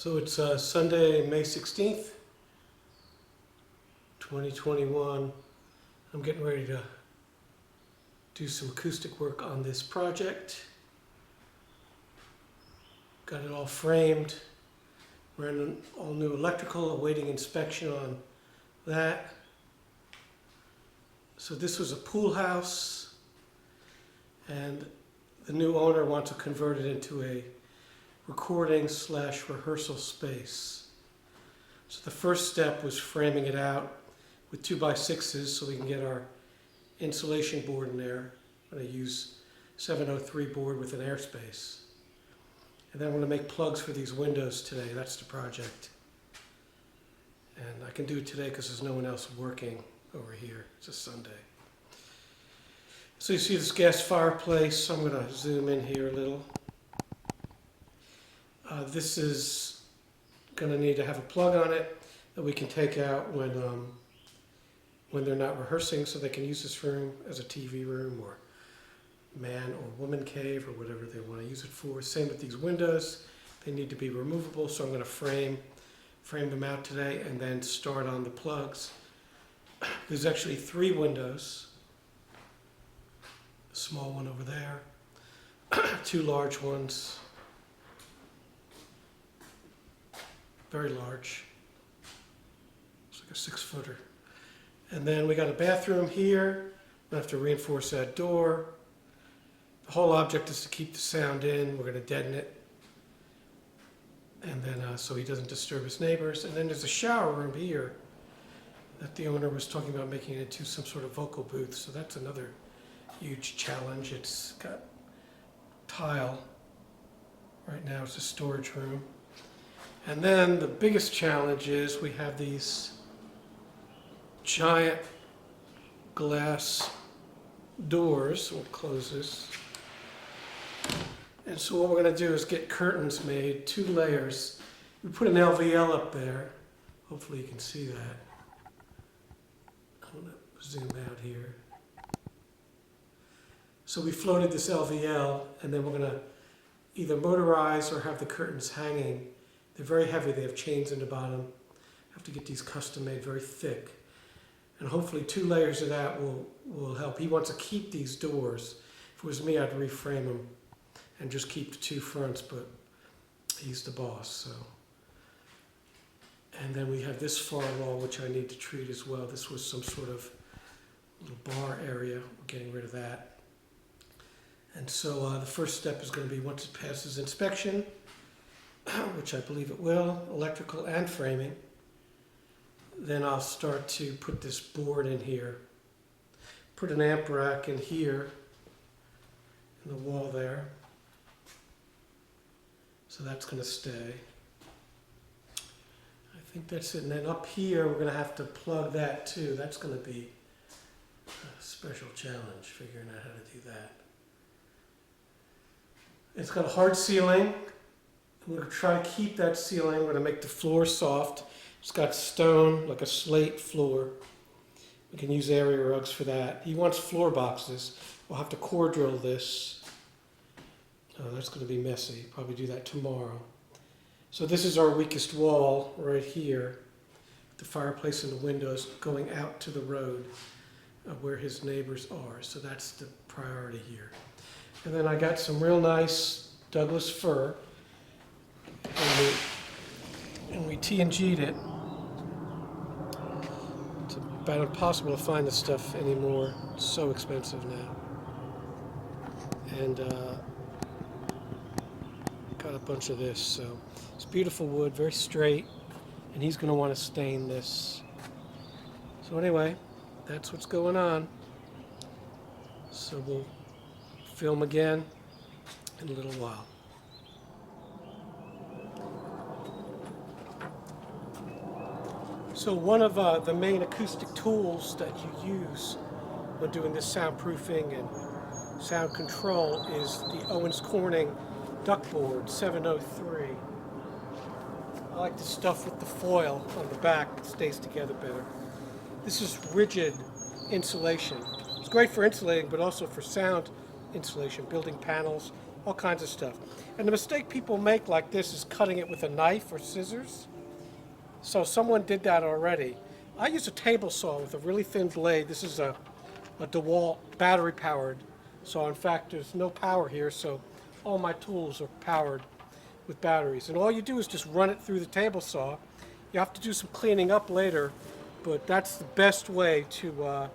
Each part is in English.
So it's Sunday, May 16th, 2021. I'm getting ready to do some acoustic work on this project. Got it all framed. Ran all new electrical, awaiting inspection on that. So this was a pool house, and the new owner wants to convert it into a recording/rehearsal space. So the first step was framing it out with 2x6s so we can get our insulation board in there. I'm going to use 703 board with an airspace. And then I'm going to make plugs for these windows today. That's the project. And I can do it today because there's no one else working over here. It's a Sunday. So you see this gas fireplace. I'm going to zoom in here a little. This is going to need to have a plug on it that we can take out when they're not rehearsing, so they can use this room as a TV room or man or woman cave or whatever they want to use it for. Same with these windows. They need to be removable, so I'm going to frame them out today and then start on the plugs. There's actually 3 windows. A small one over there, 2 large ones, very large. It's like a 6-footer. And then we got a bathroom here. We'll have to reinforce that door. The whole object is to keep the sound in. We're going to deaden it, and then so he doesn't disturb his neighbors. And then there's a shower room here that the owner was talking about making it into some sort of vocal booth. So that's another huge challenge. It's got tile. Right now it's a storage room. And then the biggest challenge is we have these giant glass doors. We'll close this. And so what we're going to do is get curtains made, 2 layers. We put an LVL up there. Hopefully you can see that. I'm going to zoom out here. So we floated this LVL, and then we're going to either motorize or have the curtains hanging. They're very heavy. They have chains in the bottom. Have to get these custom made, very thick. And hopefully 2 layers of that will help. He wants to keep these doors. If it was me, I'd reframe them and just keep the 2 fronts, but he's the boss. So. And then we have this far wall, which I need to treat as well. This was some sort of little bar area. We're getting rid of that. And so the first step is going to be, once it passes inspection, which I believe it will, electrical and framing, then I'll start to put this board in here. Put an amp rack in here, in the wall there. So that's going to stay. I think that's it. And then up here, we're going to have to plug that too. That's going to be a special challenge, figuring out how to do that. It's got a hard ceiling. I'm going to try to keep that ceiling. We're going to make the floor soft. It's got stone, like a slate floor. We can use area rugs for that. He wants floor boxes. We'll have to core drill this. That's going to be messy. Probably do that tomorrow. So this is our weakest wall right here. The fireplace and the windows going out to the road where his neighbors are. So that's the priority here. And then I got some real nice Douglas fir. And we T&G'd it. It's about impossible to find this stuff anymore. It's so expensive now. And got a bunch of this. So it's beautiful wood, very straight. And he's going to want to stain this. So anyway, that's what's going on. So we'll film again in a little while. So one of the main acoustic tools that you use when doing this soundproofing and sound control is the Owens Corning ductboard 703. I like the stuff with the foil on the back. It stays together better. This is rigid insulation. It's great for insulating, but also for sound insulation, building panels, all kinds of stuff. And the mistake people make like this is cutting it with a knife or scissors. So someone did that already. I use a table saw with a really thin blade. This is a DeWalt battery powered. So in fact, there's no power here, so all my tools are powered with batteries. And all you do is just run it through the table saw. You have to do some cleaning up later, but that's the best way to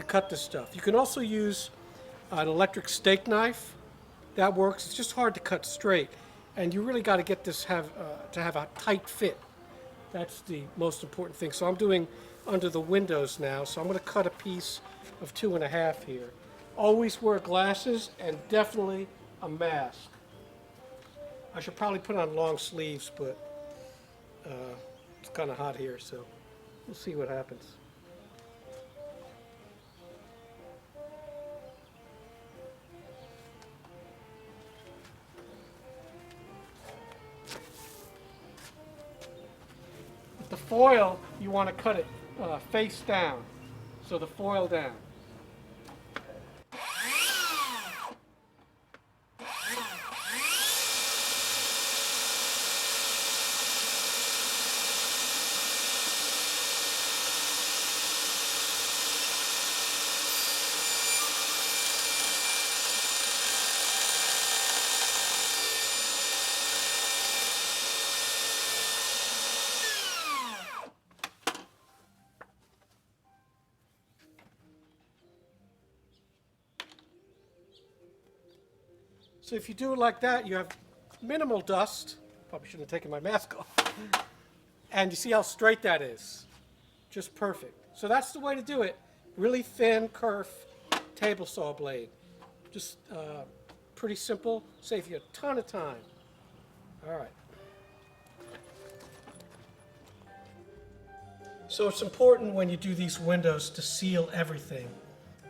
cut this stuff. You can also use an electric steak knife. That works. It's just hard to cut straight, and you really got to get this to have a tight fit. That's the most important thing. So I'm doing under the windows now, so I'm going to cut a piece of 2.5 here. Always wear glasses and definitely a mask. I should probably put on long sleeves, but it's kind of hot here, so we'll see what happens. With the foil, you want to cut it face down, so the foil down. So if you do it like that, you have minimal dust. Probably shouldn't have taken my mask off. And you see how straight that is. Just perfect. So that's the way to do it. Really thin kerf table saw blade. Just pretty simple. Save you a ton of time. All right. So it's important when you do these windows to seal everything.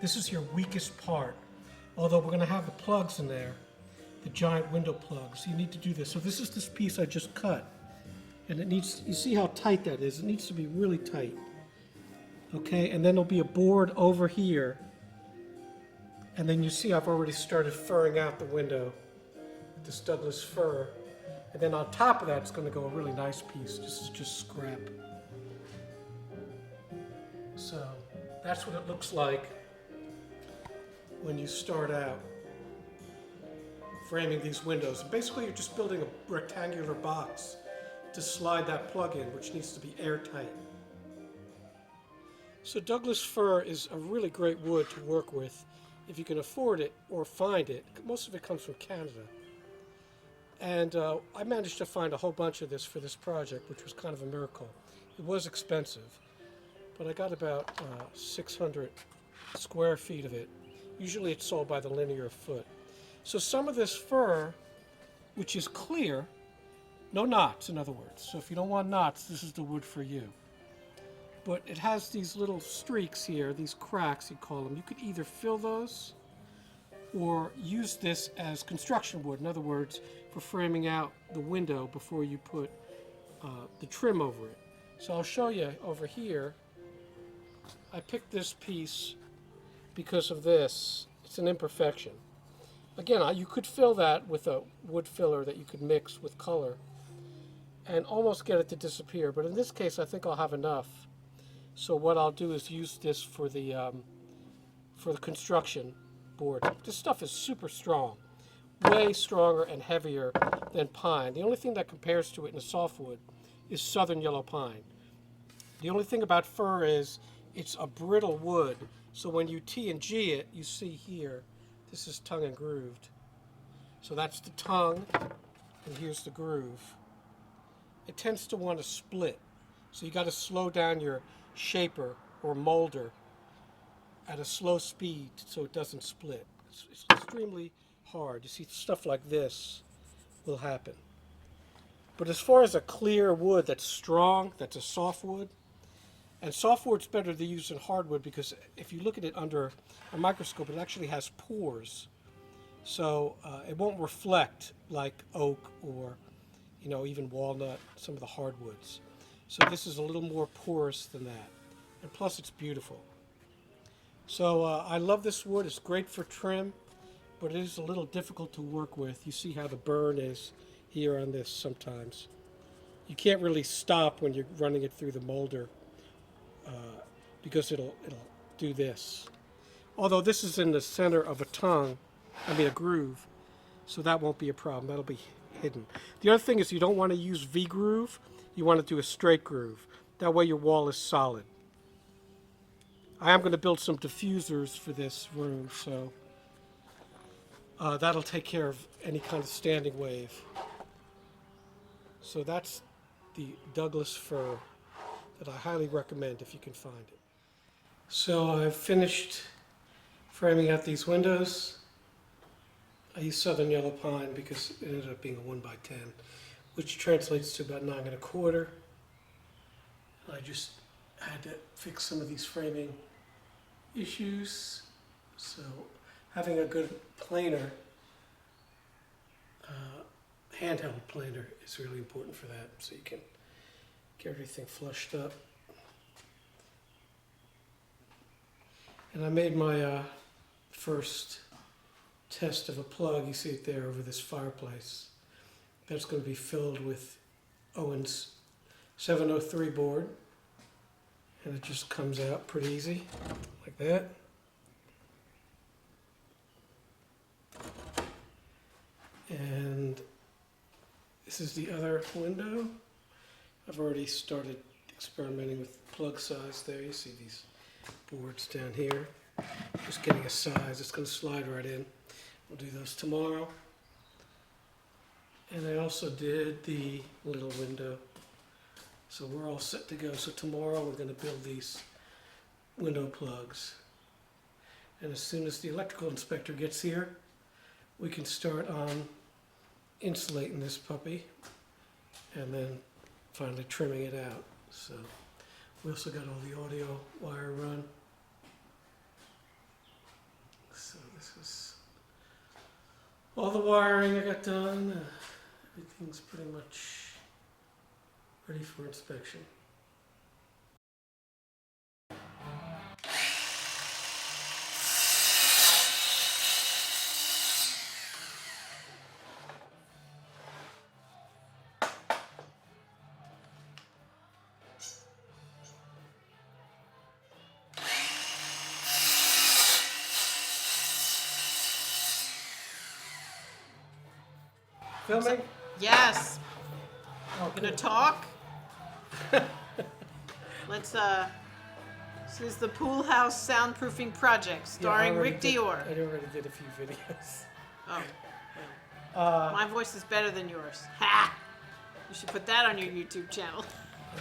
This is your weakest part. Although we're going to have the plugs in there. The giant window plugs. You need to do this. So this is this piece I just cut. And it needs, you see how tight that is? It needs to be really tight. Okay, and then there'll be a board over here. And then you see I've already started furring out the window with this Douglas fir. And then on top of that, it's going to go a really nice piece. This is just scrap. So that's what it looks like when you start out framing these windows. And basically you're just building a rectangular box to slide that plug in, which needs to be airtight. So Douglas fir is a really great wood to work with if you can afford it or find it. Most of it comes from Canada. And I managed to find a whole bunch of this for this project, which was kind of a miracle. It was expensive, but I got about 600 square feet of it. Usually it's sold by the linear foot. So some of this fir, which is clear, no knots in other words. So if you don't want knots, this is the wood for you. But it has these little streaks here, these cracks you call them. You could either fill those or use this as construction wood. In other words, for framing out the window before you put the trim over it. So I'll show you over here. I picked this piece because of this. It's an imperfection. Again, you could fill that with a wood filler that you could mix with color and almost get it to disappear. But in this case, I think I'll have enough. So what I'll do is use this for the construction board. This stuff is super strong, way stronger and heavier than pine. The only thing that compares to it in a softwood is southern yellow pine. The only thing about fir is it's a brittle wood. So when you T and G it, you see here, this is tongue and grooved. So that's the tongue, and here's the groove. It tends to want to split. So you got to slow down your shaper or molder at a slow speed so it doesn't split. It's extremely hard. You see, stuff like this will happen. But as far as a clear wood that's strong, that's a softwood, and softwood's better to use than hardwood because if you look at it under a microscope, it actually has pores. So it won't reflect like oak or, you know, even walnut, some of the hardwoods. So this is a little more porous than that. And plus it's beautiful. So I love this wood. It's great for trim. but it is a little difficult to work with. You see how the burn is here on this sometimes. You can't really stop when you're running it through the molder because it'll do this. Although this is in the center of a tongue, a groove, so that won't be a problem. That'll be hidden. The other thing is you don't want to use V-groove. You want to do a straight groove. That way your wall is solid. I am going to build some diffusers for this room, so that'll take care of any kind of standing wave. So that's the Douglas fir that I highly recommend if you can find it. So I've finished framing out these windows. I used southern yellow pine because it ended up being a 1x10, which translates to about 9 1/4. I just had to fix some of these framing issues. So having a good planer, handheld planer, is really important for that, so you can get everything flushed up. And I made my first test of a plug. You see it there over this fireplace. That's going to be filled with Owen's 703 board, and it just comes out pretty easy, like that. And this is the other window. I've already started experimenting with plug size there. You see these boards down here. Just getting a size. It's going to slide right in. We'll do those tomorrow. And I also did the little window. So we're all set to go. So tomorrow we're going to build these window plugs. And as soon as the electrical inspector gets here, we can start on insulating this puppy and then finally trimming it out. So we also got all the audio wire run. So this is all the wiring I got done. Everything's pretty much ready for inspection. Filming? Yes. Oh, Gonna cool. talk? Let's this is the Pool House Soundproofing Project starring Yeah, Rick Dior. I already did a few videos. Oh. Well, my voice is better than yours. Ha! You should put that on your YouTube channel.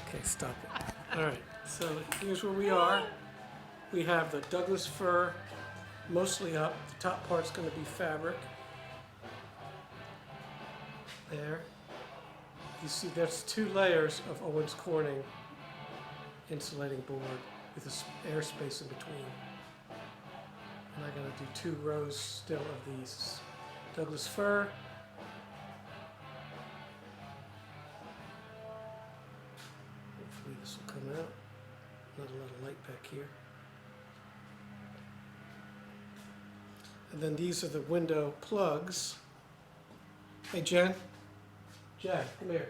Okay, stop it. All right, so here's where we are. We have the Douglas fir mostly up. The top part's going to be fabric. There. You see there's 2 layers of Owens Corning insulating board with this airspace in between. And I'm going to do 2 rows still of these Douglas fir. Hopefully this will come out. Not a lot of light back here. And then these are the window plugs. Hey Jen. Jen, come here.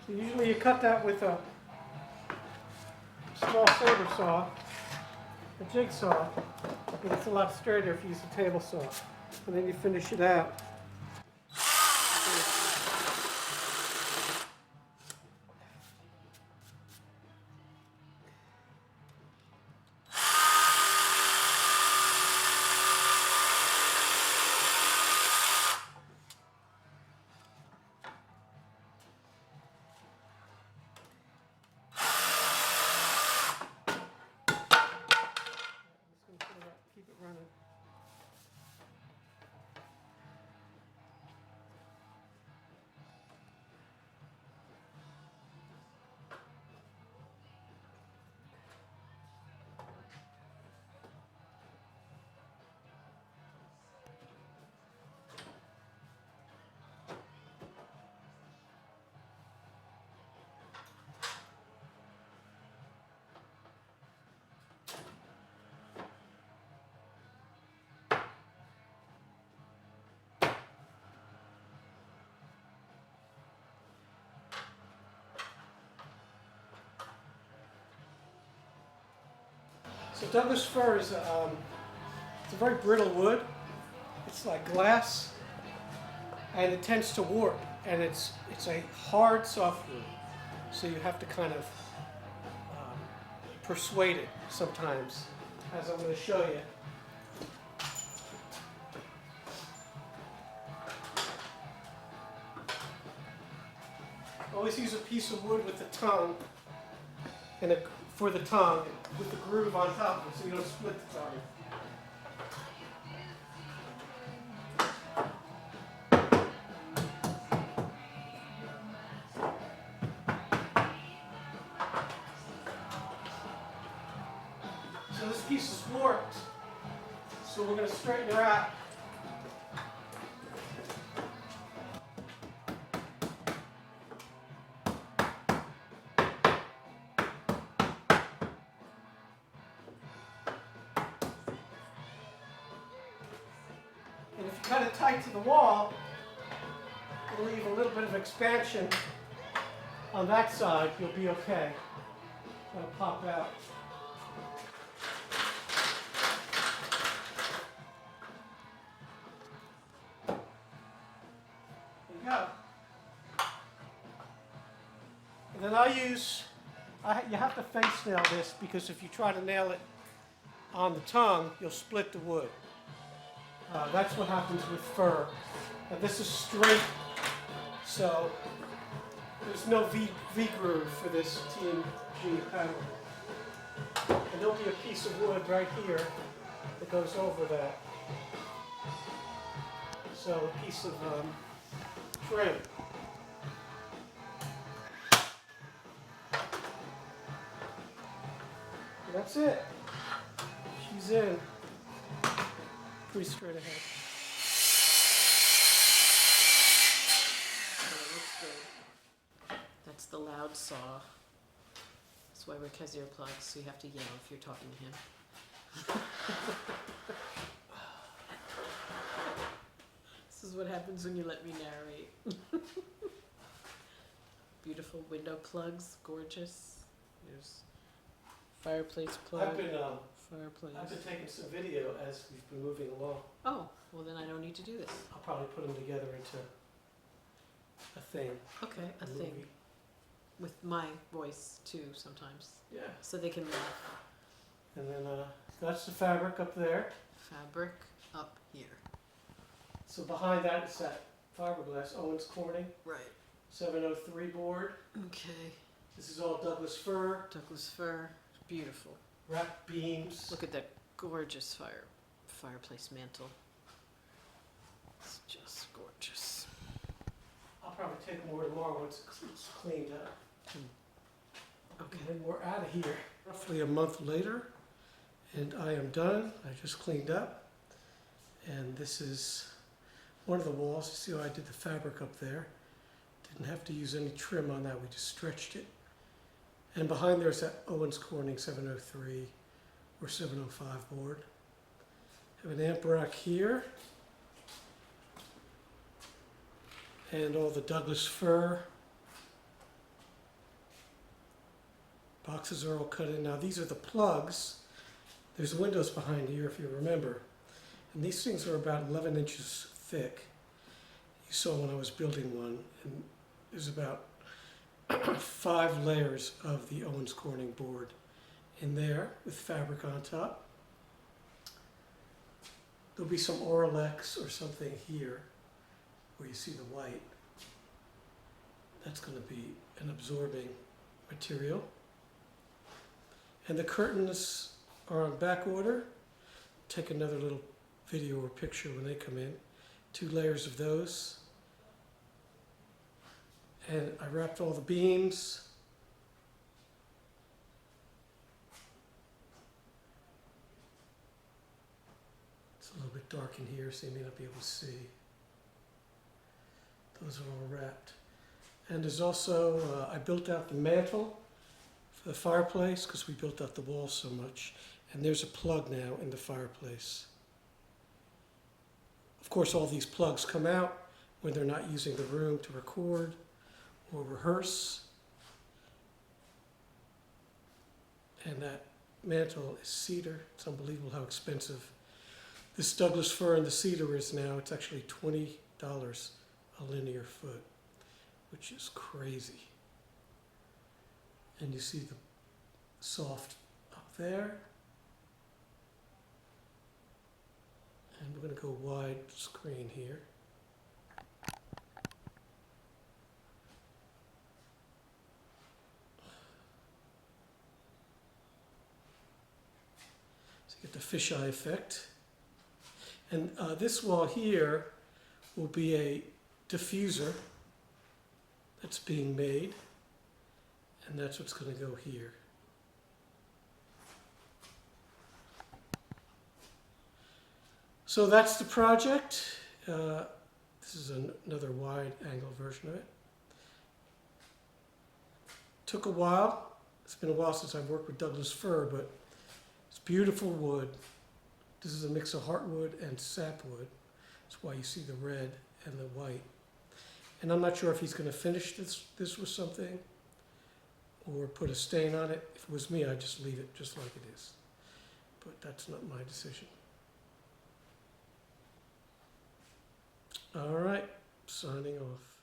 So usually you cut that with a small saber saw, a jigsaw, but it's a lot straighter if you use a table saw. And then you finish it out. Keep it running. So Douglas fir is it's a very brittle wood. It's like glass, and it tends to warp. And it's a hard softwood, so you have to kind of persuade it sometimes, as I'm going to show you. Always use a piece of wood with the tongue and for the tongue with the groove on top of it so you don't split the tongue. So this piece is warped, so we're going to straighten her out. And if you cut it tight to the wall, it'll leave a little bit of expansion on that side. You'll be okay. It'll pop out. There you go. And then you have to face nail this, because if you try to nail it on the tongue, you'll split the wood. That's what happens with fir. And this is straight, so there's no V groove for this T&G panel. And there'll be a piece of wood right here that goes over that. So a piece of trim. And that's it. She's in. Pretty straight ahead. Oh, it looks good. That's the loud saw. That's why Rick has earplugs, so you have to yell if you're talking to him. This is what happens when you let me narrate. Beautiful window plugs, gorgeous. There's fireplace plug. Fireplace. I've been taking some video as we've been moving along. Oh, well then I don't need to do this. I'll probably put them together into a thing. Okay, a thing. movie. With my voice too sometimes. Yeah. So they can laugh. And then that's the fabric up there. Fabric up here. So behind that is that fiberglass Owens Corning Right. 703 board. Okay. This is all Douglas fir, Douglas fir. Beautiful. wrapped beams. Look at that gorgeous fireplace mantle. It's just gorgeous. I'll probably take more tomorrow once it's cleaned up. Okay. And then we're out of here. Roughly a month later, and I am done. I just cleaned up. And this is one of the walls. You see how I did the fabric up there. Didn't have to use any trim on that. We just stretched it. And behind there's that Owens Corning 703 or 705 board. Have an amp rack here. And all the Douglas fir Boxes are all cut in. Now these are the plugs. There's windows behind here if you remember. And these things are about 11 inches thick. You saw when I was building one. And there's about 5 layers of the Owens Corning board in there with fabric on top. There'll be some Oralex or something here where you see the white. That's going to be an absorbing material. And the curtains are on back order. Take another little video or picture when they come in. 2 layers of those. And I wrapped all the beams. It's a little bit dark in here, so you may not be able to see. Those are all wrapped. And there's also, I built out the mantle for the fireplace because we built out the wall so much. And there's a plug now in the fireplace. Of course, all these plugs come out when they're not using the room to record or rehearse. And that mantle is cedar. It's unbelievable how expensive this Douglas fir and the cedar is now. It's actually $20 a linear foot, which is crazy. And you see the soft up there. And we're going to go wide screen here. So you get the fisheye effect. And this wall here will be a diffuser that's being made. And that's what's going to go here. So that's the project. This is another wide angle version of it. Took a while. It's been a while since I've worked with Douglas fir, but it's beautiful wood. This is a mix of heartwood and sapwood. That's why you see the red and the white. And I'm not sure if he's going to finish this with something or put a stain on it. If it was me, I'd just leave it just like it is. But that's not my decision. All right, signing off.